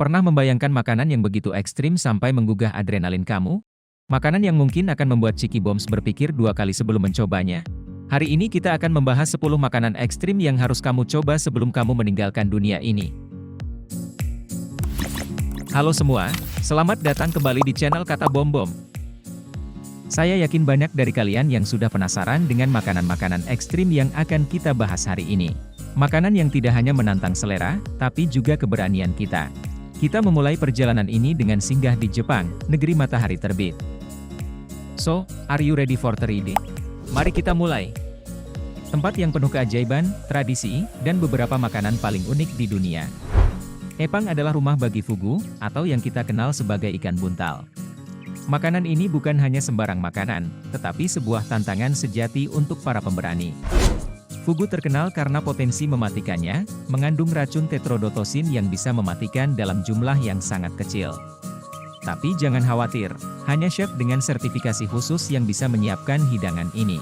Pernah membayangkan makanan yang begitu ekstrim sampai menggugah adrenalin kamu? Makanan yang mungkin akan membuat Cheeky Bombs berpikir dua kali sebelum mencobanya. Hari ini kita akan membahas 10 makanan ekstrim yang harus kamu coba sebelum kamu meninggalkan dunia ini. Halo semua, selamat datang kembali di channel Kata Bom Bom. Saya yakin banyak dari kalian yang sudah penasaran dengan makanan-makanan ekstrim yang akan kita bahas hari ini. Makanan yang tidak hanya menantang selera, tapi juga keberanian kita. Kita memulai perjalanan ini dengan singgah di Jepang, negeri matahari terbit. So, are you ready for the reading? Mari kita mulai. Tempat yang penuh keajaiban, tradisi, dan beberapa makanan paling unik di dunia. Epang adalah rumah bagi fugu, atau yang kita kenal sebagai ikan buntal. Makanan ini bukan hanya sembarang makanan, tetapi sebuah tantangan sejati untuk para pemberani. Fugu terkenal karena potensi mematikannya, mengandung racun tetrodotosin yang bisa mematikan dalam jumlah yang sangat kecil. Tapi jangan khawatir, hanya chef dengan sertifikasi khusus yang bisa menyiapkan hidangan ini.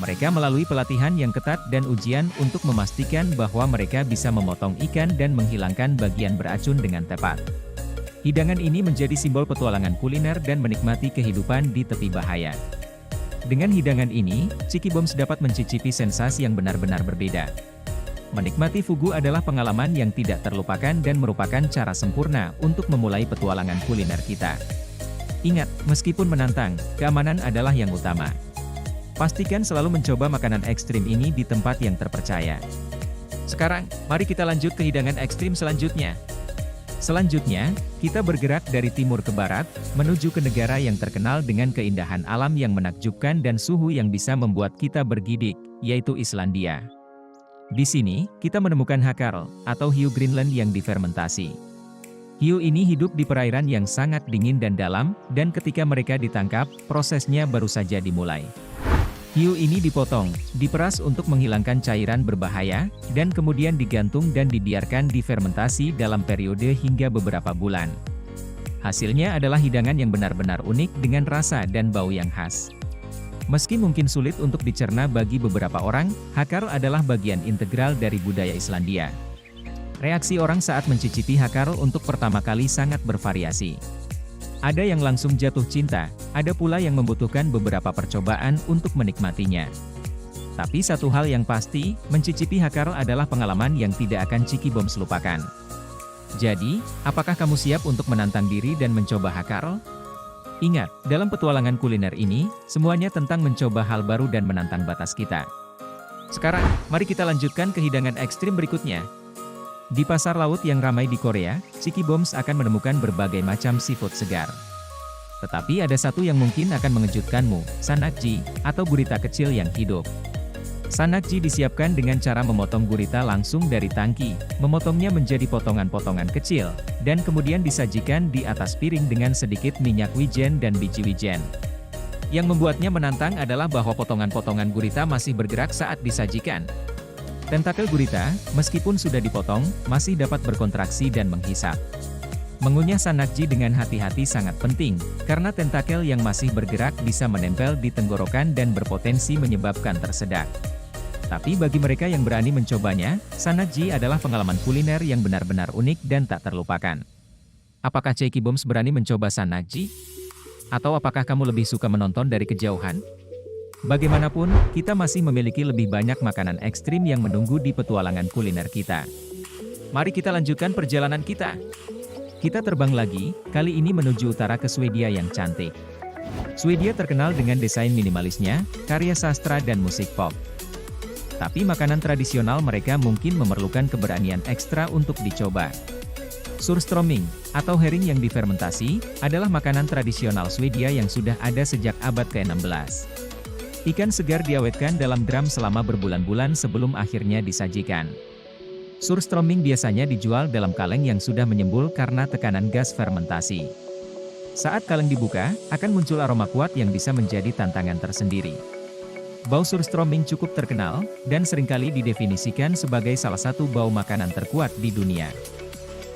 Mereka melalui pelatihan yang ketat dan ujian untuk memastikan bahwa mereka bisa memotong ikan dan menghilangkan bagian beracun dengan tepat. Hidangan ini menjadi simbol petualangan kuliner dan menikmati kehidupan di tepi bahaya. Dengan hidangan ini, Cheeky Bombs dapat mencicipi sensasi yang benar-benar berbeda. Menikmati fugu adalah pengalaman yang tidak terlupakan dan merupakan cara sempurna untuk memulai petualangan kuliner kita. Ingat, meskipun menantang, keamanan adalah yang utama. Pastikan selalu mencoba makanan ekstrim ini di tempat yang terpercaya. Sekarang, mari kita lanjut ke hidangan ekstrim selanjutnya. Selanjutnya, kita bergerak dari timur ke barat, menuju ke negara yang terkenal dengan keindahan alam yang menakjubkan dan suhu yang bisa membuat kita bergidik, yaitu Islandia. Di sini, kita menemukan hakarl, atau hiu Greenland yang difermentasi. Hiu ini hidup di perairan yang sangat dingin dan dalam, dan ketika mereka ditangkap, prosesnya baru saja dimulai. Hiu ini dipotong, diperas untuk menghilangkan cairan berbahaya, dan kemudian digantung dan dibiarkan difermentasi dalam periode hingga beberapa bulan. Hasilnya adalah hidangan yang benar-benar unik dengan rasa dan bau yang khas. Meski mungkin sulit untuk dicerna bagi beberapa orang, hakarl adalah bagian integral dari budaya Islandia. Reaksi orang saat mencicipi hakarl untuk pertama kali sangat bervariasi. Ada yang langsung jatuh cinta, ada pula yang membutuhkan beberapa percobaan untuk menikmatinya. Tapi satu hal yang pasti, mencicipi hakarl adalah pengalaman yang tidak akan Cheeky Bombs lupakan. Jadi, apakah kamu siap untuk menantang diri dan mencoba hakarl? Ingat, dalam petualangan kuliner ini, semuanya tentang mencoba hal baru dan menantang batas kita. Sekarang, mari kita lanjutkan ke hidangan ekstrim berikutnya. Di pasar laut yang ramai di Korea, Cheeky Bombs akan menemukan berbagai macam seafood segar. Tetapi ada satu yang mungkin akan mengejutkanmu, sanakji, atau gurita kecil yang hidup. Sanakji disiapkan dengan cara memotong gurita langsung dari tangki, memotongnya menjadi potongan-potongan kecil, dan kemudian disajikan di atas piring dengan sedikit minyak wijen dan biji wijen. Yang membuatnya menantang adalah bahwa potongan-potongan gurita masih bergerak saat disajikan. Tentakel gurita, meskipun sudah dipotong, masih dapat berkontraksi dan menghisap. Mengunyah sanakji dengan hati-hati sangat penting, karena tentakel yang masih bergerak bisa menempel di tenggorokan dan berpotensi menyebabkan tersedak. Tapi bagi mereka yang berani mencobanya, sanakji adalah pengalaman kuliner yang benar-benar unik dan tak terlupakan. Apakah Cheeky Bombs berani mencoba sanakji? Atau apakah kamu lebih suka menonton dari kejauhan? Bagaimanapun, kita masih memiliki lebih banyak makanan ekstrim yang menunggu di petualangan kuliner kita. Mari kita lanjutkan perjalanan kita. Kita terbang lagi, kali ini menuju utara ke Swedia yang cantik. Swedia terkenal dengan desain minimalisnya, karya sastra dan musik pop. Tapi makanan tradisional mereka mungkin memerlukan keberanian ekstra untuk dicoba. Surströmming, atau herring yang difermentasi, adalah makanan tradisional Swedia yang sudah ada sejak abad ke-16. Ikan segar diawetkan dalam drum selama berbulan-bulan sebelum akhirnya disajikan. Surströmming biasanya dijual dalam kaleng yang sudah menyembul karena tekanan gas fermentasi. Saat kaleng dibuka, akan muncul aroma kuat yang bisa menjadi tantangan tersendiri. Bau surströmming cukup terkenal, dan seringkali didefinisikan sebagai salah satu bau makanan terkuat di dunia.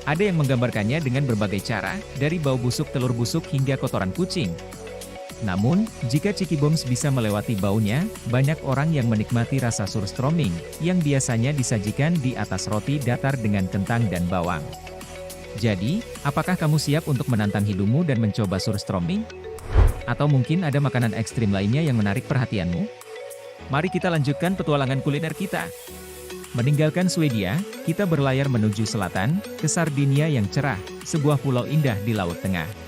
Ada yang menggambarkannya dengan berbagai cara, dari bau busuk telur busuk hingga kotoran kucing. Namun, jika Cheeky Bombs bisa melewati baunya, banyak orang yang menikmati rasa surströmming, yang biasanya disajikan di atas roti datar dengan kentang dan bawang. Jadi, apakah kamu siap untuk menantang hidungmu dan mencoba surströmming? Atau mungkin ada makanan ekstrim lainnya yang menarik perhatianmu? Mari kita lanjutkan petualangan kuliner kita. Meninggalkan Swedia, kita berlayar menuju selatan, ke Sardinia yang cerah, sebuah pulau indah di Laut Tengah.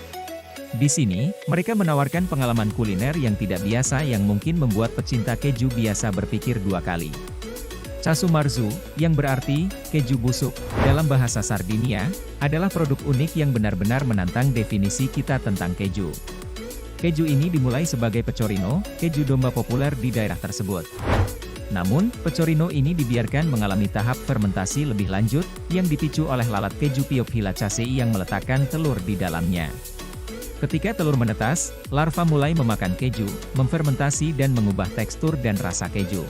Di sini, mereka menawarkan pengalaman kuliner yang tidak biasa yang mungkin membuat pecinta keju biasa berpikir dua kali. Casu marzu, yang berarti keju busuk, dalam bahasa Sardinia, adalah produk unik yang benar-benar menantang definisi kita tentang keju. Keju ini dimulai sebagai pecorino, keju domba populer di daerah tersebut. Namun, pecorino ini dibiarkan mengalami tahap fermentasi lebih lanjut, yang dipicu oleh lalat keju Piophylacea yang meletakkan telur di dalamnya. Ketika telur menetas, larva mulai memakan keju, memfermentasi dan mengubah tekstur dan rasa keju.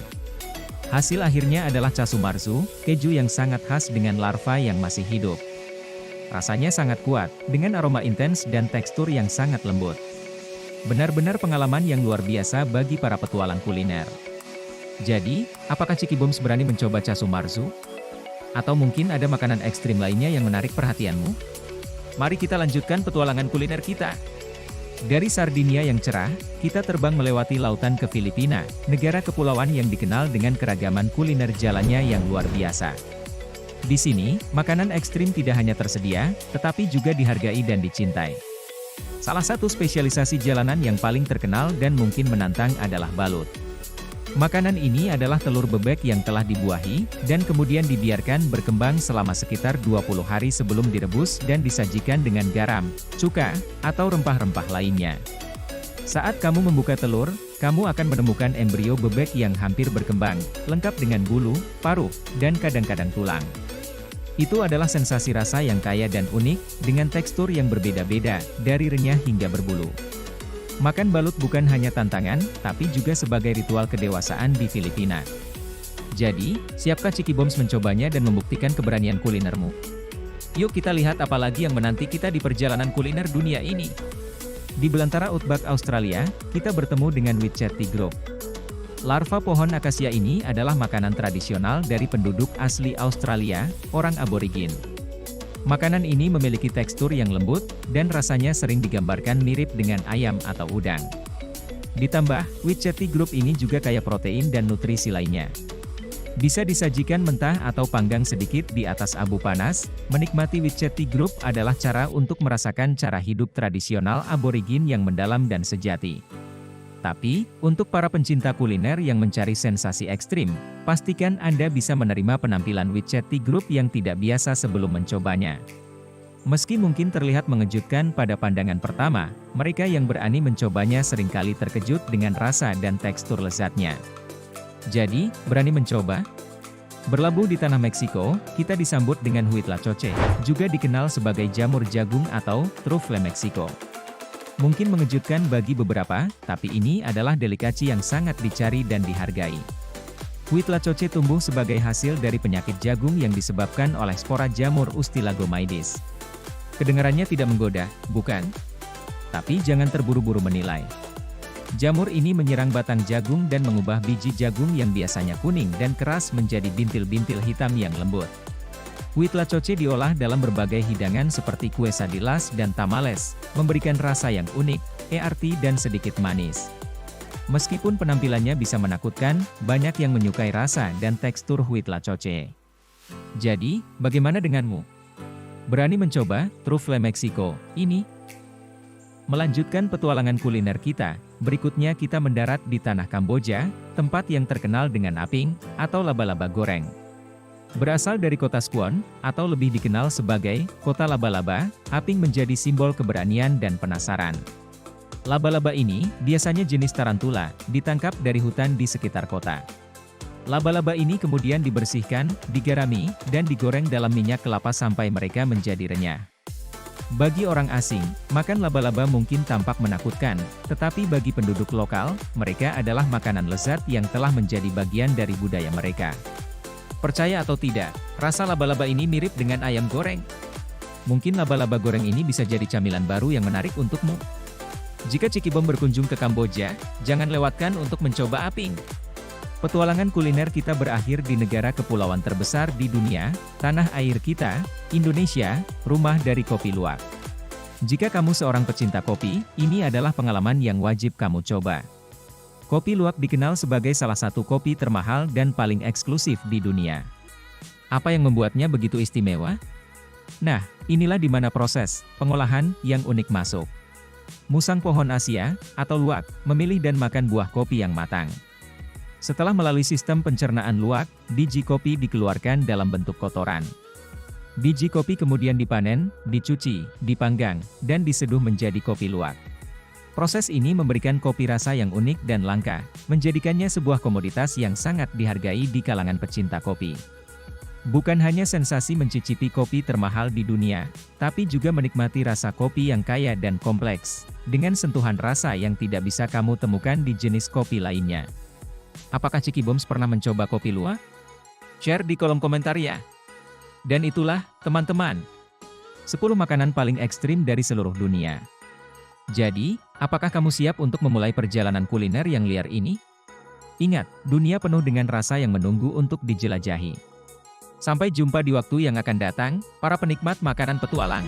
Hasil akhirnya adalah casu marzu, keju yang sangat khas dengan larva yang masih hidup. Rasanya sangat kuat, dengan aroma intens dan tekstur yang sangat lembut. Benar-benar pengalaman yang luar biasa bagi para petualang kuliner. Jadi, apakah Ciki Boms berani mencoba casu marzu? Atau mungkin ada makanan ekstrim lainnya yang menarik perhatianmu? Mari kita lanjutkan petualangan kuliner kita. Dari Sardinia yang cerah, kita terbang melewati lautan ke Filipina, negara kepulauan yang dikenal dengan keragaman kuliner jalannya yang luar biasa. Di sini, makanan ekstrim tidak hanya tersedia, tetapi juga dihargai dan dicintai. Salah satu spesialisasi jalanan yang paling terkenal dan mungkin menantang adalah balut. Makanan ini adalah telur bebek yang telah dibuahi, dan kemudian dibiarkan berkembang selama sekitar 20 hari sebelum direbus dan disajikan dengan garam, cuka, atau rempah-rempah lainnya. Saat kamu membuka telur, kamu akan menemukan embrio bebek yang hampir berkembang, lengkap dengan bulu, paruh, dan kadang-kadang tulang. Itu adalah sensasi rasa yang kaya dan unik, dengan tekstur yang berbeda-beda, dari renyah hingga berbulu. Makan balut bukan hanya tantangan, tapi juga sebagai ritual kedewasaan di Filipina. Jadi, siapkah Ciki Boms mencobanya dan membuktikan keberanian kulinermu? Yuk kita lihat apa lagi yang menanti kita di perjalanan kuliner dunia ini. Di belantara outback Australia, kita bertemu dengan witchet tigrove. Larva pohon akasia ini adalah makanan tradisional dari penduduk asli Australia, orang aborigin. Makanan ini memiliki tekstur yang lembut, dan rasanya sering digambarkan mirip dengan ayam atau udang. Ditambah, witchet tigrove ini juga kaya protein dan nutrisi lainnya. Bisa disajikan mentah atau panggang sedikit di atas abu panas. Menikmati witchet tigrove adalah cara untuk merasakan cara hidup tradisional aborigin yang mendalam dan sejati. Tapi, untuk para pencinta kuliner yang mencari sensasi ekstrim, pastikan Anda bisa menerima penampilan witchet tigrove yang tidak biasa sebelum mencobanya. Meski mungkin terlihat mengejutkan pada pandangan pertama, mereka yang berani mencobanya seringkali terkejut dengan rasa dan tekstur lezatnya. Jadi, berani mencoba? Berlabuh di tanah Meksiko, kita disambut dengan huitlacoche, juga dikenal sebagai jamur jagung atau truffle Meksiko. Mungkin mengejutkan bagi beberapa, tapi ini adalah delikaci yang sangat dicari dan dihargai. Huitlacoche tumbuh sebagai hasil dari penyakit jagung yang disebabkan oleh spora jamur Ustilagomaides. Kedengarannya tidak menggoda, bukan? Tapi jangan terburu-buru menilai. Jamur ini menyerang batang jagung dan mengubah biji jagung yang biasanya kuning dan keras menjadi bintil-bintil hitam yang lembut. Huitlacoche diolah dalam berbagai hidangan seperti quesadillas dan tamales, memberikan rasa yang unik, arti dan sedikit manis. Meskipun penampilannya bisa menakutkan, banyak yang menyukai rasa dan tekstur huitlacoche. Jadi, bagaimana denganmu? Berani mencoba truffle Meksiko ini? Melanjutkan petualangan kuliner kita, berikutnya kita mendarat di tanah Kamboja, tempat yang terkenal dengan aping, atau laba-laba goreng. Berasal dari kota Squon, atau lebih dikenal sebagai kota laba-laba, aping menjadi simbol keberanian dan penasaran. Laba-laba ini, biasanya jenis tarantula, ditangkap dari hutan di sekitar kota. Laba-laba ini kemudian dibersihkan, digarami, dan digoreng dalam minyak kelapa sampai mereka menjadi renyah. Bagi orang asing, makan laba-laba mungkin tampak menakutkan, tetapi bagi penduduk lokal, mereka adalah makanan lezat yang telah menjadi bagian dari budaya mereka. Percaya atau tidak, rasa laba-laba ini mirip dengan ayam goreng. Mungkin laba-laba goreng ini bisa jadi camilan baru yang menarik untukmu. Jika Ciki Bom berkunjung ke Kamboja, jangan lewatkan untuk mencoba aping. Petualangan kuliner kita berakhir di negara kepulauan terbesar di dunia, tanah air kita, Indonesia, rumah dari kopi luwak. Jika kamu seorang pecinta kopi, ini adalah pengalaman yang wajib kamu coba. Kopi luwak dikenal sebagai salah satu kopi termahal dan paling eksklusif di dunia. Apa yang membuatnya begitu istimewa? Nah, inilah di mana proses pengolahan yang unik masuk. Musang pohon Asia, atau luwak, memilih dan makan buah kopi yang matang. Setelah melalui sistem pencernaan luwak, biji kopi dikeluarkan dalam bentuk kotoran. Biji kopi kemudian dipanen, dicuci, dipanggang, dan diseduh menjadi kopi luwak. Proses ini memberikan kopi rasa yang unik dan langka, menjadikannya sebuah komoditas yang sangat dihargai di kalangan pecinta kopi. Bukan hanya sensasi mencicipi kopi termahal di dunia, tapi juga menikmati rasa kopi yang kaya dan kompleks, dengan sentuhan rasa yang tidak bisa kamu temukan di jenis kopi lainnya. Apakah Ciki Boms pernah mencoba kopi luwak? Share di kolom komentar ya. Dan itulah, teman-teman, 10 makanan paling ekstrim dari seluruh dunia. Jadi, apakah kamu siap untuk memulai perjalanan kuliner yang liar ini? Ingat, dunia penuh dengan rasa yang menunggu untuk dijelajahi. Sampai jumpa di waktu yang akan datang, para penikmat makanan petualang.